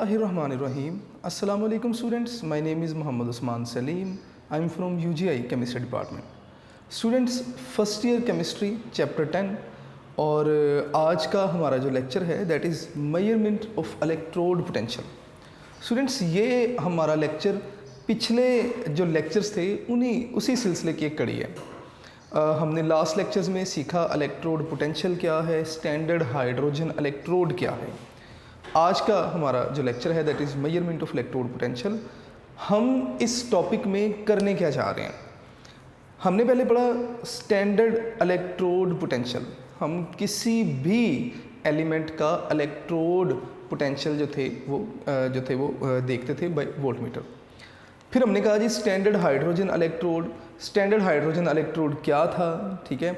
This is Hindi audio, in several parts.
Bismillahirrahmanirrahim. Assalamu alaikum students. My name is Muhammad Usman Salim. I am from UGI Chemistry Department. Students, first year chemistry chapter 10 और आज का हमारा जो लेक्चर है that is measurement of electrode potential. Students, ये हमारा लेक्चर पिछले जो लेक्चर्स थे उसी सिलसिले की एक कड़ी है. हमने लास्ट लेक्चर्स में सीखा इलेक्ट्रोड पोटेंशियल क्या है, स्टैंडर्ड हाइड्रोजन इलेक्ट्रोड क्या है. आज का हमारा जो लेक्चर है that is measurement of electrode potential. हम इस टॉपिक में करने क्या चाह रहे हैं, हमने पहले पढ़ा स्टैंडर्ड इलेक्ट्रोड पोटेंशियल. हम किसी भी एलिमेंट का इलेक्ट्रोड पोटेंशियल जो थे वो देखते थे बाय वोल्टमीटर. फिर हमने कहा जी standard hydrogen electrode. Standard hydrogen electrode क्या था, ठीक है.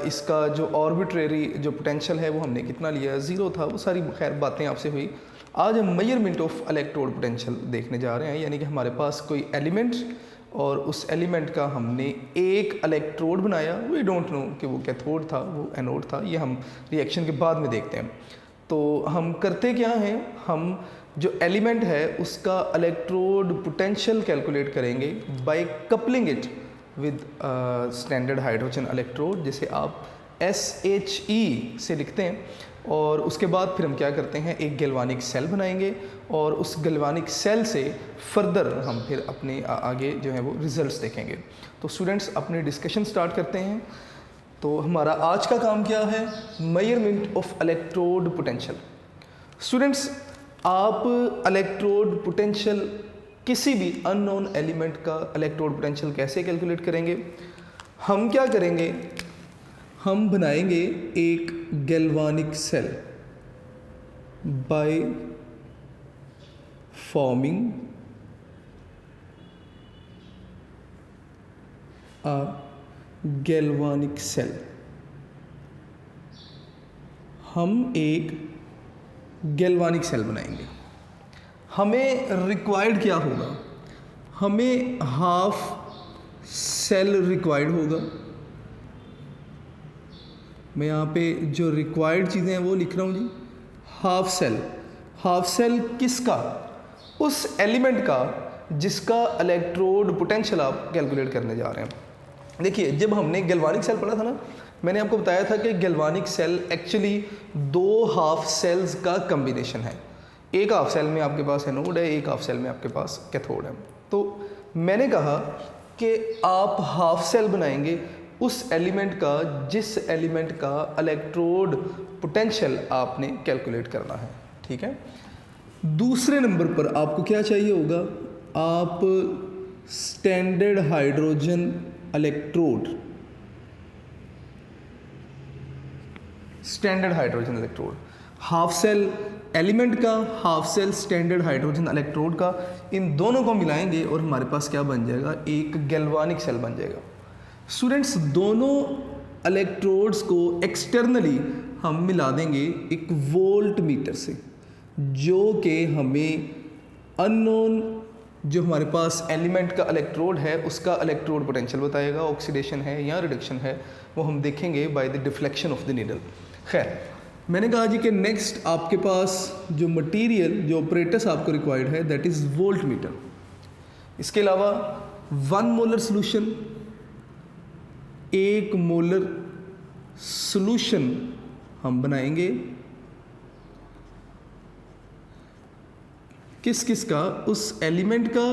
इसका जो ऑर्बिट्रेरी जो पोटेंशियल है वो हमने कितना लिया, 0 था. वो सारी खैर बातें आपसे हुई. आज हम मेजरमेंट ऑफ इलेक्ट्रोड पोटेंशियल देखने जा रहे हैं, यानी कि हमारे पास कोई एलिमेंट और उस एलिमेंट का हमने एक इलेक्ट्रोड बनाया. वी डोंट नो कि वो कैथोड था वो एनोड था, ये हम रिएक्शन के बाद में देखते हैं. तो हम करते क्या हैं, हम जो एलिमेंट है उसका इलेक्ट्रोड पोटेंशियल कैलकुलेट करेंगे by coupling it with standard hydrogen electrode, जिसे आप SHE से लिखते हैं. और उसके बाद फिर हम क्या करते हैं, एक गैल्वानिक सेल बनाएंगे और उस गैल्वानिक सेल से फर्दर हम फिर अपने आगे जो है वो रिजल्ट्स देखेंगे. तो स्टूडेंट्स, अपनी डिस्कशन स्टार्ट करते हैं. तो हमारा आज का काम क्या है, measurement of electrode potential. Students, आप इलेक्ट्रोड पोटेंशियल किसी भी अननोन एलिमेंट का इलेक्ट्रोड पोटेंशियल कैसे कैलकुलेट करेंगे. हम क्या करेंगे, हम बनाएंगे एक galvanic cell by forming a galvanic cell. हम एक गैल्वानिक सेल बनाएंगे. हमें रिक्वायर्ड क्या होगा, हमें हाफ सेल रिक्वायर्ड होगा. मैं यहाँ पे जो रिक्वायर्ड चीज़ें हैं वो लिख रहा हूँ जी. Half cell. हाफ सेल किसका, उस एलिमेंट का जिसका इलेक्ट्रोड पोटेंशियल आप कैलकुलेट करने जा रहे हैं. देखिए, जब हमने गैल्वानिक सेल पढ़ा था ना, मैंने आपको बताया था कि galvanic cell actually 2 half cells का कम्बिनेशन है. एक हाफ सेल में आपके पास एनोड है, एक हाफ सेल में आपके पास कैथोड है. तो मैंने कहा कि आप हाफ सेल बनाएंगे उस एलिमेंट का जिस एलिमेंट का इलेक्ट्रोड पोटेंशियल आपने कैलकुलेट करना है, ठीक है. दूसरे नंबर पर आपको क्या चाहिए होगा, आप standard hydrogen electrode. Standard hydrogen electrode, half cell element का, half cell standard hydrogen electrode का, इन दोनों को मिलाएंगे और हमारे पास क्या बन जाएगा, एक गैल्वानिक सेल बन जाएगा. स्टूडेंट्स, दोनों इलेक्ट्रोड्स को एक्सटर्नली हम मिला देंगे एक वोल्ट मीटर से, जो कि हमें अननोन जो हमारे पास एलिमेंट का इलेक्ट्रोड है उसका इलेक्ट्रोड पोटेंशियल बताएगा. ऑक्सीडेशन है या रिडक्शन है वो हम देखेंगे by the deflection of the needle. खैर, मैंने कहा जी कि नेक्स्ट आपके पास जो मटेरियल जो ऑपरेटर्स आपको रिक्वायर्ड है दैट इज़ वोल्ट मीटर. इसके अलावा 1 मोलर सोल्यूशन, 1 मोलर सोल्यूशन हम बनाएंगे. किस का, उस एलिमेंट का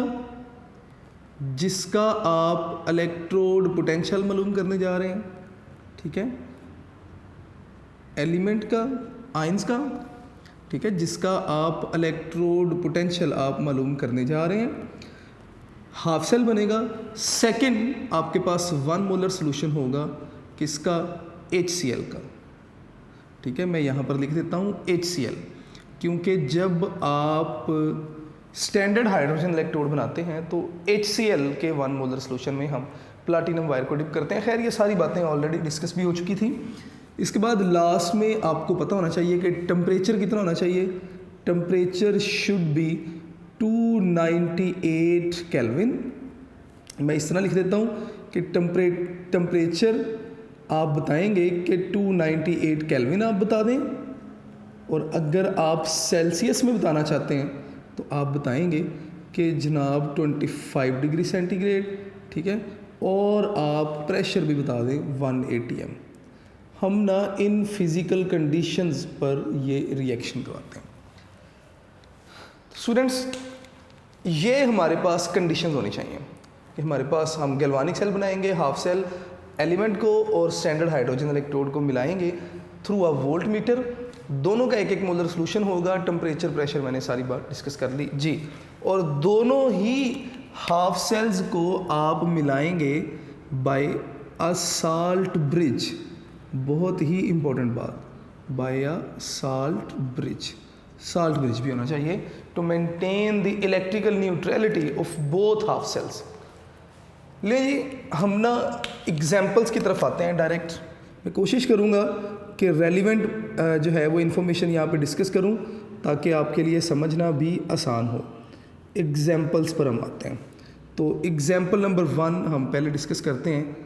जिसका आप इलेक्ट्रोड पोटेंशियल मालूम करने जा रहे हैं, ठीक है. एलिमेंट का, आयंस का, ठीक है, जिसका आप इलेक्ट्रोड पोटेंशियल आप मालूम करने जा रहे हैं. हाफ सेल बनेगा. सेकंड आपके पास 1 मोलर सोल्यूशन होगा किसका, HCl का, ठीक है. मैं यहाँ पर लिख देता हूँ HCl, क्योंकि जब आप स्टैंडर्ड हाइड्रोजन इलेक्ट्रोड बनाते हैं तो HCl के 1 मोलर सोल्यूशन में हम प्लाटिनम वायर को डिप करते हैं. खैर, ये सारी बातें ऑलरेडी डिस्कस भी हो चुकी थी. इसके बाद लास्ट में आपको पता होना चाहिए कि टेम्परेचर कितना होना चाहिए. Temperature should be 298 kelvin. मैं इस तरह लिख देता हूँ कि टेम्परेचर आप बताएंगे कि 298 केल्विन आप बता दें. और अगर आप सेल्सियस में बताना चाहते हैं तो आप बताएंगे कि जनाब 25 डिग्री सेंटीग्रेड, ठीक है, और आप प्रेशर भी बता दें 180 m। हम ना इन फिज़िकल कंडीशंस पर ये रिएक्शन करवाते हैं। स्टूडेंट्स, ये हमारे पास कंडीशंस होनी चाहिए कि हमारे पास हम गैल्वानिक सेल बनाएंगे, हाफ सेल एलिमेंट को और स्टैंडर्ड हाइड्रोजन इलेक्ट्रोड को मिलाएंगे थ्रू अ वोल्ट मीटर। दोनों का 1-1 मोलर सोल्यूशन होगा। टेम्परेचर, प्रेशर मैंने सारी बात डिस्कस कर ली जी। और दोनों ही हाफ सेल्स को आप मिलाएंगे बाय अ साल्ट ब्रिज। बहुत ही इम्पोर्टेंट बात, by a salt bridge. Salt bridge भी होना चाहिए to maintain the electrical neutrality of both half cells. ले जी, हम ना एग्जाम्पल्स की तरफ आते हैं डायरेक्ट। मैं कोशिश करूँगा कि रेलिवेंट जो है वो इन्फॉर्मेशन यहाँ पे डिस्कस करूँ ताकि आपके लिए समझना भी आसान हो। एग्जाम्पल्स पर हम आते हैं। तो एग्जाम्पल नंबर 1 हम पहले डिस्कस करते हैं।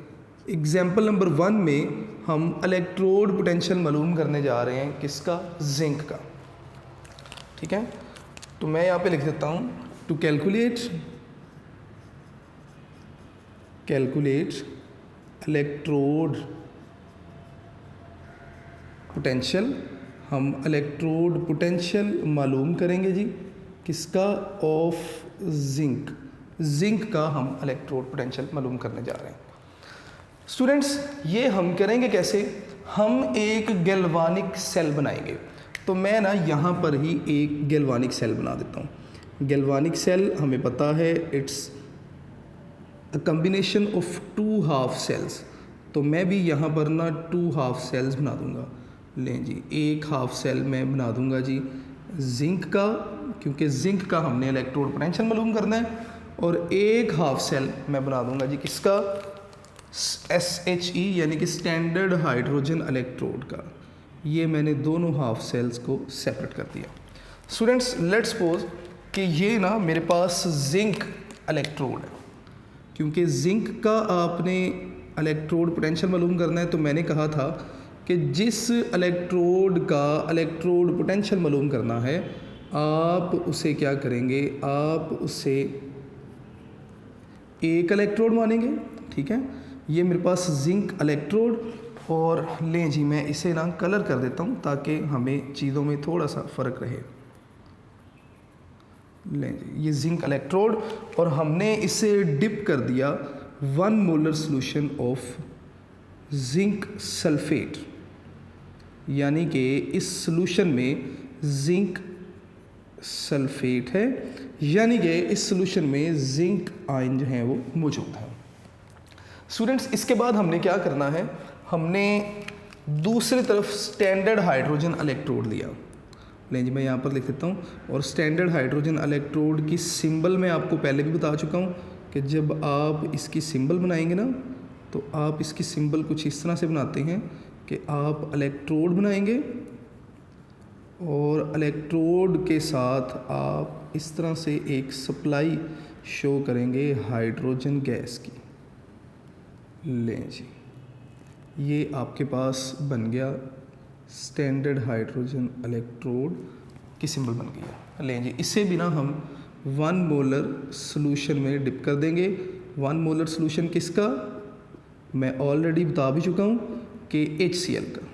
एग्जाम्पल नंबर 1 में हम इलेक्ट्रोड पोटेंशियल मालूम करने जा रहे हैं, किसका? जिंक का, ठीक है। तो मैं यहाँ पे लिख देता हूँ, टू कैलकुलेट इलेक्ट्रोड पोटेंशियल। हम इलेक्ट्रोड पोटेंशियल मालूम करेंगे जी, किसका? Of zinc. जिंक का हम इलेक्ट्रोड पोटेंशियल मालूम करने जा रहे हैं। स्टूडेंट्स, ये हम करेंगे कैसे? हम एक गैल्वानिक सेल बनाएंगे। तो मैं ना यहाँ पर ही एक गैल्वानिक सेल बना देता हूँ। गैल्वानिक सेल हमें पता है it's a combination of 2 half cells. तो मैं भी यहाँ पर ना 2 हाफ सेल्स बना दूँगा। लें जी, एक हाफ सेल मैं बना दूँगा जी जिंक का, क्योंकि जिंक का हमने इलेक्ट्रोड पोटेंशियल मालूम करना है। और एक हाफ सेल मैं बना दूँगा जी किसका? SHE यानी कि स्टैंडर्ड हाइड्रोजन इलेक्ट्रोड का। ये मैंने दोनों हाफ सेल्स को सेपरेट कर दिया। स्टूडेंट्स, लेट्स सपोज कि ये ना मेरे पास जिंक इलेक्ट्रोड है। क्योंकि जिंक का आपने इलेक्ट्रोड पोटेंशियल मालूम करना है, तो मैंने कहा था कि जिस इलेक्ट्रोड का इलेक्ट्रोड पोटेंशियल मालूम करना है, आप उसे क्या करेंगे? आप उसे एक इलेक्ट्रोड मानेंगे, ठीक है। ये मेरे पास जिंक इलेक्ट्रोड, और लें जी मैं इसे ना कलर कर देता हूँ ताकि हमें चीज़ों में थोड़ा सा फ़र्क रहे। लें जी, ये जिंक इलेक्ट्रोड, और हमने इसे डिप कर दिया 1 molar solution of zinc sulphate. यानी कि इस सोल्यूशन में जिंक सल्फेट है, यानी कि इस सोल्यूशन में जिंक आयन जो हैं वो मौजूद है। स्टूडेंट्स, इसके बाद हमने क्या करना है? हमने दूसरी तरफ स्टैंडर्ड हाइड्रोजन इलेक्ट्रोड लिया। लें जी, मैं यहाँ पर लिख देता हूँ। और स्टैंडर्ड हाइड्रोजन इलेक्ट्रोड की सिंबल मैं आपको पहले भी बता चुका हूँ कि जब आप इसकी सिंबल बनाएंगे ना, तो आप इसकी सिंबल कुछ इस तरह से बनाते हैं कि आप इलेक्ट्रोड बनाएंगे और इलेक्ट्रोड के साथ आप इस तरह से एक सप्लाई शो करेंगे हाइड्रोजन गैस की। लें जी, ये आपके पास बन गया स्टैंडर्ड हाइड्रोजन इलेक्ट्रोड की सिंबल बन गई। लें जी, इसे भी ना हम 1 मोलर सोल्यूशन में डिप कर देंगे। 1 मोलर सोल्यूशन किसका? मैं ऑलरेडी बता भी चुका हूँ कि HCl का।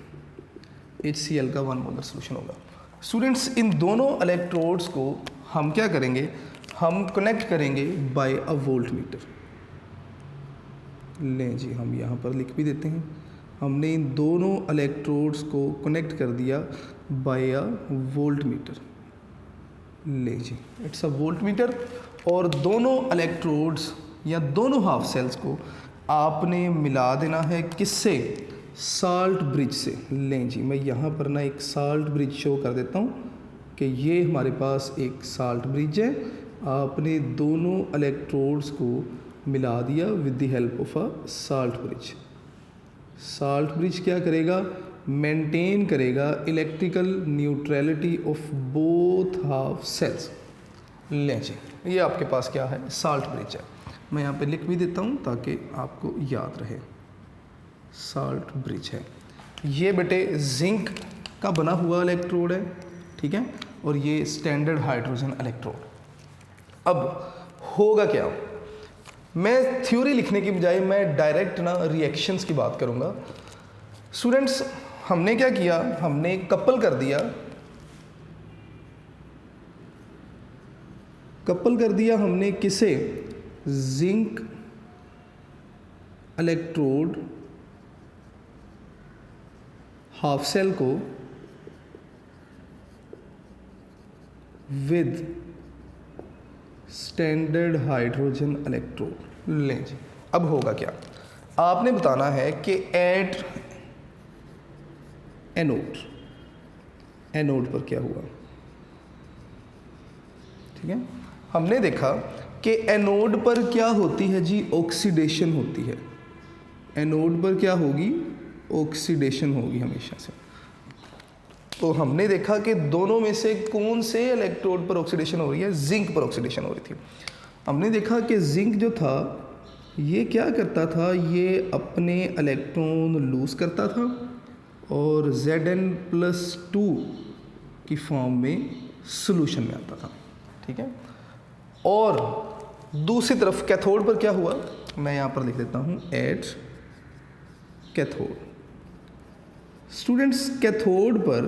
HCl का 1 मोलर सोल्यूशन होगा। स्टूडेंट्स, इन दोनों इलेक्ट्रोड्स को हम क्या करेंगे? हम कनेक्ट करेंगे बाय अ वोल्ट मीटर। लें जी, हम यहाँ पर लिख भी देते हैं। हमने इन दोनों इलेक्ट्रोड्स को कनेक्ट कर दिया बाय अ वोल्ट मीटर। लें जी, इट्स अ वोल्ट मीटर। और दोनों इलेक्ट्रोड्स या दोनों हाफ सेल्स को आपने मिला देना है किससे? साल्ट ब्रिज से। लें जी, मैं यहाँ पर ना एक साल्ट ब्रिज शो कर देता हूँ कि ये हमारे पास एक साल्ट ब्रिज है। आपने दोनों इलेक्ट्रोड्स को मिला दिया with the help of a salt bridge. Salt bridge क्या करेगा? मेंटेन करेगा electrical neutrality of both half cells. लें जी, ये आपके पास क्या है? साल्ट ब्रिज है। मैं यहाँ पे लिख भी देता हूँ ताकि आपको याद रहे। साल्ट ब्रिज है ये बेटे जिंक का बना हुआ इलेक्ट्रोड है, ठीक है, और ये स्टैंडर्ड हाइड्रोजन इलेक्ट्रोड। अब होगा क्या, मैं थ्योरी लिखने की बजाय मैं डायरेक्ट ना रिएक्शंस की बात करूँगा। स्टूडेंट्स, हमने क्या किया, हमने कपल कर दिया हमने किसे, जिंक इलेक्ट्रोड हाफ सेल को विद स्टैंडर्ड हाइड्रोजन इलेक्ट्रोड। लें जी, अब होगा क्या, आपने बताना है कि एट एनोड पर क्या हुआ। ठीक है, हमने देखा कि एनोड पर क्या होती है जी, ऑक्सीडेशन होती है। एनोड पर क्या होगी, ऑक्सीडेशन होगी हमेशा से। तो हमने देखा कि दोनों में से कौन से इलेक्ट्रोड पर ऑक्सीडेशन हो रही है, जिंक पर ऑक्सीडेशन हो रही थी। हमने देखा कि जिंक जो था ये क्या करता था, ये अपने इलेक्ट्रॉन लूज करता था और Zn+2 की फॉर्म में सॉल्यूशन में आता था। ठीक है, और दूसरी तरफ कैथोड पर क्या हुआ, मैं यहाँ पर लिख देता हूँ एट कैथोड। स्टूडेंट्स, कैथोड पर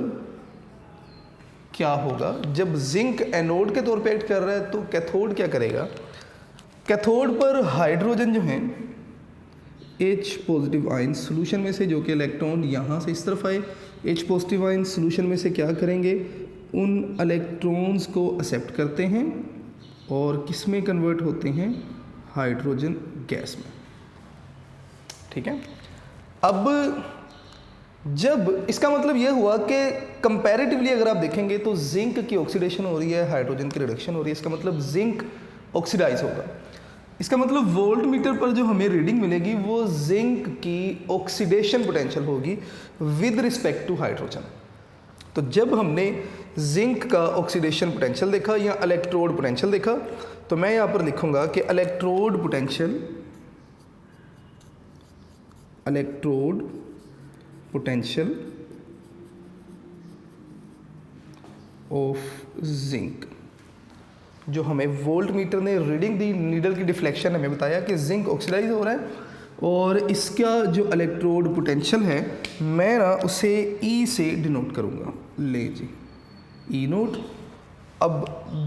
क्या होगा, जब जिंक एनोड के तौर पे एक्ट कर रहा है तो कैथोड क्या करेगा, कैथोड पर हाइड्रोजन जो हैं H पॉजिटिव आयन सॉल्यूशन में से, जो कि इलेक्ट्रॉन यहाँ से इस तरफ आए, H पॉजिटिव आयन सॉल्यूशन में से क्या करेंगे, उन इलेक्ट्रॉन्स को एक्सेप्ट करते हैं और किस में कन्वर्ट होते हैं, हाइड्रोजन गैस में। ठीक है, अब जब इसका मतलब यह हुआ कि कंपैरेटिवली अगर आप देखेंगे तो जिंक की ऑक्सीडेशन हो रही है, हाइड्रोजन की रिडक्शन हो रही है, इसका मतलब जिंक ऑक्सीडाइज होगा। इसका मतलब वोल्ट मीटर पर जो हमें रीडिंग मिलेगी वो जिंक की ऑक्सीडेशन पोटेंशियल होगी विद रिस्पेक्ट टू हाइड्रोजन। तो जब हमने जिंक का ऑक्सीडेशन पोटेंशियल देखा या इलेक्ट्रोड पोटेंशियल देखा, तो मैं यहाँ पर लिखूंगा कि इलेक्ट्रोड पोटेंशियल ऑफ जिंक, जो हमें वोल्ट मीटर ने रीडिंग दी, नीडल की डिफ्लेक्शन हमें बताया कि जिंक ऑक्सीडाइज हो रहा है, और इसका जो इलेक्ट्रोड पोटेंशियल है मैं ना उसे E से डिनोट करूँगा। ले जी, ई नोट। अब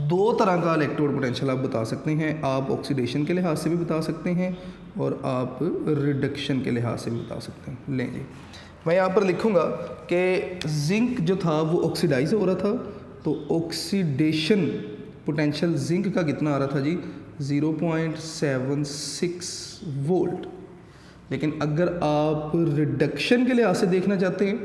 दो तरह का इलेक्ट्रोड पोटेंशियल आप बता सकते हैं, आप ऑक्सीडेशन के लिहाज से भी बता सकते हैं और आप रिडक्शन के लिहाज से भी बता सकते हैं। लें जी, मैं यहाँ पर लिखूँगा कि जिंक जो था वो ऑक्सीडाइज हो रहा था, तो ऑक्सीडेशन पोटेंशियल जिंक का कितना आ रहा था जी, 0.76 वोल्ट। लेकिन अगर आप रिडक्शन के लिहाज से देखना चाहते हैं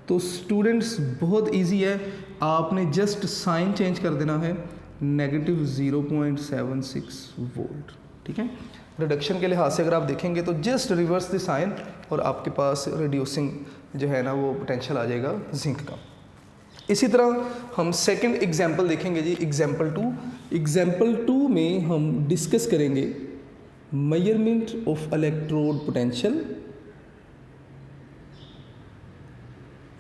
तो स्टूडेंट्स बहुत इजी है, आपने जस्ट साइन चेंज कर देना है, -0.76 वोल्ट। ठीक है, रिडक्शन के लिहाज से अगर आप देखेंगे तो जस्ट रिवर्स द साइन और आपके पास रिड्यूसिंग जो है ना वो पोटेंशियल आ जाएगा जिंक का। इसी तरह हम सेकंड एग्जाम्पल देखेंगे जी, एग्जाम्पल टू में हम डिस्कस करेंगे मेजरमेंट ऑफ इलेक्ट्रोड पोटेंशियल।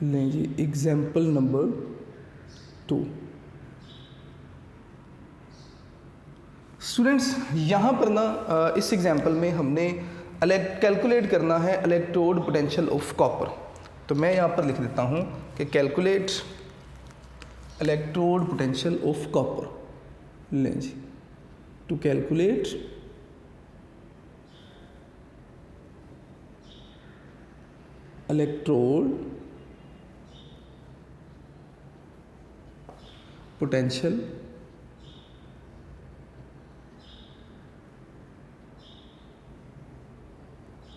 लें जी, एग्जाम्पल नंबर 2। स्टूडेंट्स, यहाँ पर ना इस एग्जाम्पल में हमने कैलकुलेट करना है इलेक्ट्रोड पोटेंशियल ऑफ कॉपर। तो मैं यहाँ पर लिख देता हूँ कि calculate electrode potential of copper. लें जी, to calculate electrode potential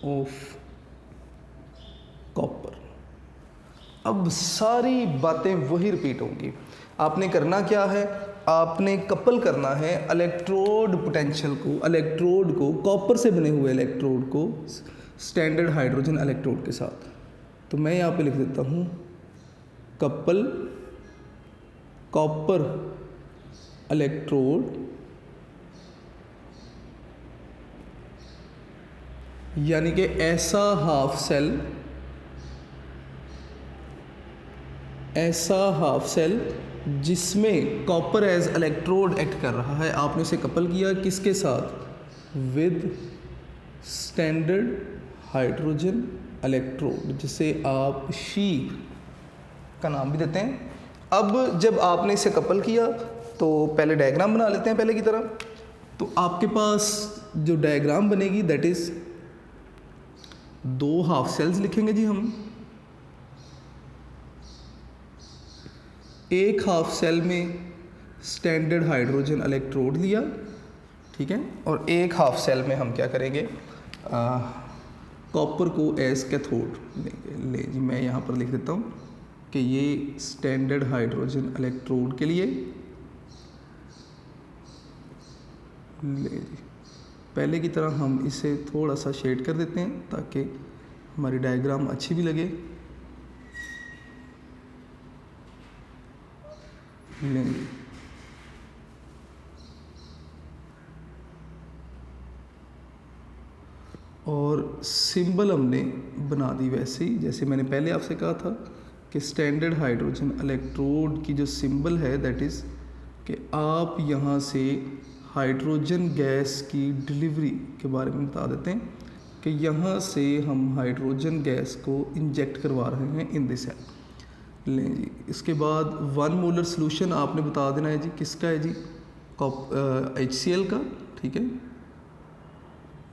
of copper. अब सारी बातें वही रिपीट होंगी। आपने करना क्या है, आपने कपल करना है इलेक्ट्रोड पोटेंशियल को, इलेक्ट्रोड को, कॉपर से बने हुए इलेक्ट्रोड को स्टैंडर्ड हाइड्रोजन इलेक्ट्रोड के साथ। तो मैं यहाँ पे लिख देता हूँ कपल कॉपर इलेक्ट्रोड, यानी कि ऐसा हाफ सेल ऐसा हाफ सेल जिसमें कॉपर एज इलेक्ट्रोड एक्ट कर रहा है, आपने उसे कपल किया किसके साथ, विद स्टैंडर्ड हाइड्रोजन इलेक्ट्रोड, जिसे आप शी का नाम भी देते हैं। अब जब आपने इसे कपल किया तो पहले डायग्राम बना लेते हैं पहले की तरह। तो आपके पास जो डायग्राम बनेगी दैट इज़ 2 हाफ सेल्स लिखेंगे जी हम। एक हाफ सेल में स्टैंडर्ड हाइड्रोजन इलेक्ट्रोड लिया, ठीक है, और एक हाफ सेल में हम क्या करेंगे, कॉपर को एज कैथोड लेंगे। ले जी मैं यहाँ पर लिख देता हूँ कि ये स्टैंडर्ड हाइड्रोजन इलेक्ट्रोड के लिए, ले जी पहले की तरह हम इसे थोड़ा सा शेड कर देते हैं ताकि हमारी डायग्राम अच्छी भी लगे। ले जी और सिंबल हमने बना दी वैसे ही जैसे मैंने पहले आपसे कहा था कि स्टैंडर्ड हाइड्रोजन इलेक्ट्रोड की जो सिंबल है दैट इज़ कि आप यहाँ से हाइड्रोजन गैस की डिलीवरी के बारे में बता देते हैं कि यहाँ से हम हाइड्रोजन गैस को इंजेक्ट करवा रहे हैं इन दिस सेल। लें जी, इसके बाद 1 मोलर सोल्यूशन आपने बता देना है जी किसका है जी, HCl का, ठीक है।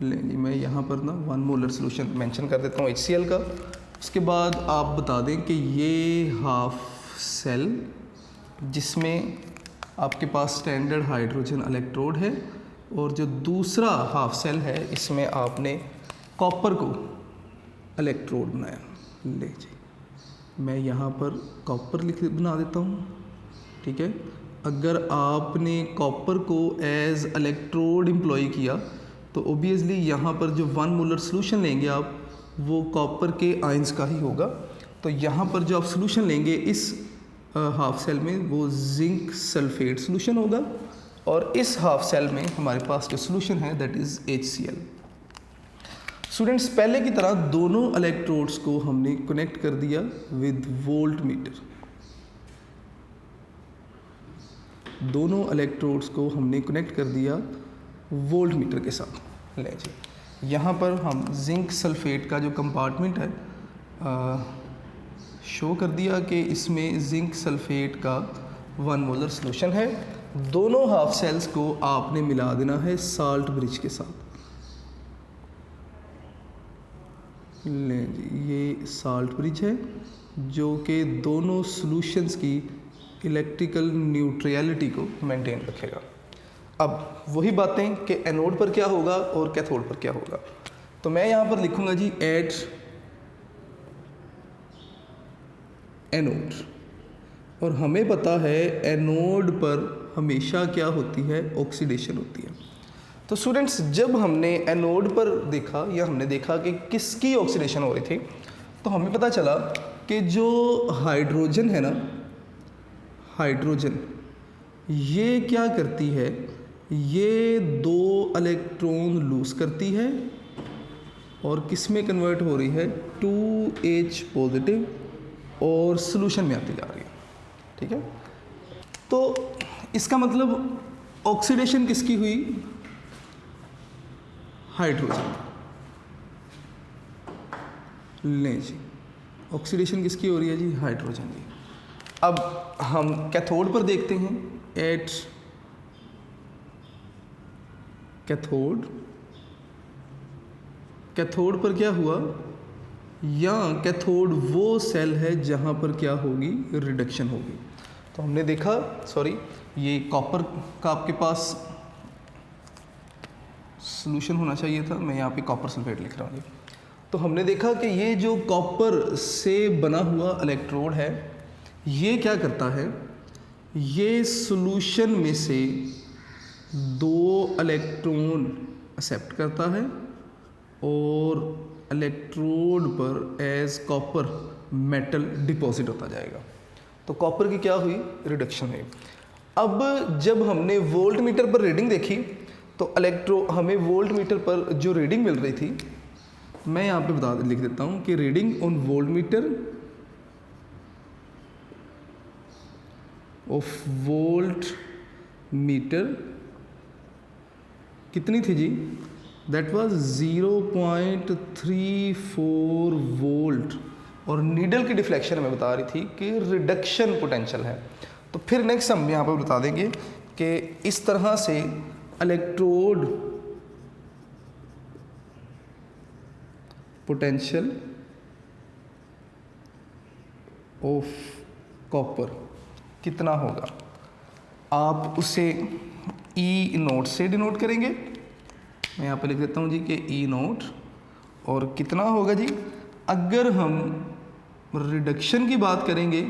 लें जी मैं यहाँ पर ना 1 मोलर सोल्यूशन मेंशन कर देता हूँ HCl का। उसके बाद आप बता दें कि ये हाफ सेल जिसमें आपके पास स्टैंडर्ड हाइड्रोजन इलेक्ट्रोड है और जो दूसरा हाफ सेल है इसमें आपने कॉपर को इलेक्ट्रोड बनाया। ले जी मैं यहाँ पर कॉपर बना देता हूँ, ठीक है। अगर आपने कॉपर को एज इलेक्ट्रोड एम्प्लॉय किया तो ओबियसली यहाँ पर जो 1 मोलर सोल्यूशन लेंगे आप वो कॉपर के आयंस का ही होगा। तो यहाँ पर जो आप सोल्यूशन लेंगे इस हाफ सेल में वो जिंक सल्फेट सोल्यूशन होगा और इस हाफ सेल में हमारे पास जो सोल्यूशन है दैट इज़ HCl। स्टूडेंट्स पहले की तरह दोनों इलेक्ट्रोड्स को हमने कनेक्ट कर दिया विद वोल्ट मीटर। दोनों इलेक्ट्रोड्स को हमने कनेक्ट कर दिया वोल्ट मीटर के साथ। ले जी यहाँ पर हम जिंक सल्फेट का जो कंपार्टमेंट है शो कर दिया कि इसमें जिंक सल्फेट का 1 मोलर सोल्यूशन है। दोनों हाफ सेल्स को आपने मिला देना है साल्ट ब्रिज के साथ। लें जी ये साल्ट ब्रिज है जो कि दोनों सॉल्यूशंस की इलेक्ट्रिकल न्यूट्रलिटी को मेंटेन रखेगा। अब वही बातें कि एनोड पर क्या होगा और कैथोड पर क्या होगा। तो मैं यहाँ पर लिखूँगा जी एट एनोड, और हमें पता है एनोड पर हमेशा क्या होती है, ऑक्सीडेशन होती है। तो स्टूडेंट्स जब हमने एनोड पर देखा या हमने देखा कि किसकी ऑक्सीडेशन हो रही थी तो हमें पता चला कि जो हाइड्रोजन है ना, हाइड्रोजन ये क्या करती है, ये 2 इलेक्ट्रॉन लूज करती है और किस में कन्वर्ट हो रही है, 2H पॉजिटिव और सॉल्यूशन में आती जा रही है, ठीक है। तो इसका मतलब ऑक्सीडेशन किसकी हुई, हाइड्रोजन। लें जी ऑक्सीडेशन किसकी हो रही है जी, हाइड्रोजन की। अब हम कैथोड पर देखते हैं एट कैथोड। कैथोड पर क्या हुआ, या कैथोड वो सेल है जहाँ पर क्या होगी, रिडक्शन होगी। तो हमने देखा, सॉरी ये कॉपर का आपके पास सॉल्यूशन होना चाहिए था, मैं यहाँ पे कॉपर सल्फेट लिख रहा हूँ। तो हमने देखा कि ये जो कॉपर से बना हुआ इलेक्ट्रोड है ये क्या करता है, ये सॉल्यूशन में से 2 इलेक्ट्रॉन एक्सेप्ट करता है और इलेक्ट्रोड पर एज कॉपर मेटल डिपॉजिट होता जाएगा। तो कॉपर की क्या हुई, रिडक्शन हुई। अब जब हमने वोल्ट मीटर पर रीडिंग देखी तो हमें वोल्ट मीटर पर जो रीडिंग मिल रही थी, मैं यहाँ पे लिख देता हूँ कि reading on volt meter of volt meter कितनी थी जी? That was 0.34 volt. और नीडल की डिफ्लेक्शन में बता रही थी कि रिडक्शन पोटेंशियल है। तो फिर नेक्स्ट हम यहाँ पर बता देंगे कि इस तरह से इलेक्ट्रोड पोटेंशियल ऑफ कॉपर कितना होगा, आप उसे ई नोट से डिनोट करेंगे। मैं यहाँ पे लिख देता हूँ जी कि ई नोट, और कितना होगा जी, अगर हम रिडक्शन की बात करेंगे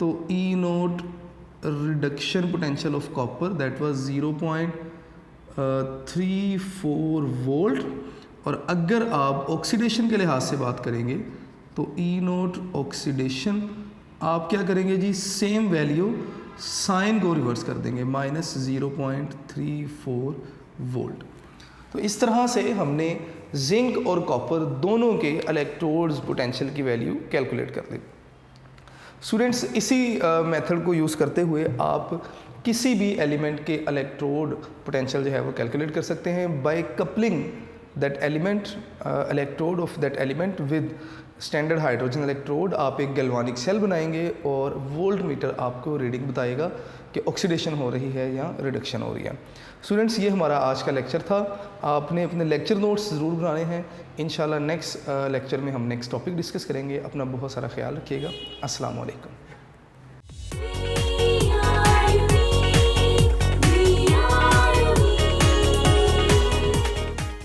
तो E nought reduction potential of copper that was 0.34 volt. और अगर आप ऑक्सीडेशन के लिहाज से बात करेंगे तो ई नोट ऑक्सीडेशन आप क्या करेंगे जी, सेम वैल्यू साइन को रिवर्स कर देंगे, -0.34 वोल्ट। तो इस तरह से हमने जिंक और कॉपर दोनों के इलेक्ट्रोड्स पोटेंशियल की वैल्यू कैलकुलेट कर ली। स्टूडेंट्स, इसी मेथड को यूज़ करते हुए आप किसी भी एलिमेंट के इलेक्ट्रोड पोटेंशियल जो है वो कैलकुलेट कर सकते हैं by coupling that element electrode of that element with standard hydrogen electrode. आप एक गैल्वानिक सेल बनाएंगे और वोल्ट मीटर आपको रीडिंग बताएगा कि ऑक्सीडेशन हो रही है या रिडक्शन हो रही है। स्टूडेंट्स, ये हमारा आज का लेक्चर था। आपने अपने लेक्चर नोट्स ज़रूर बनाने हैं। इंशाल्लाह नेक्स्ट लेक्चर में हम नेक्स्ट टॉपिक डिस्कस करेंगे। अपना बहुत सारा ख्याल रखिएगा। अस्सलाम वालेकुम।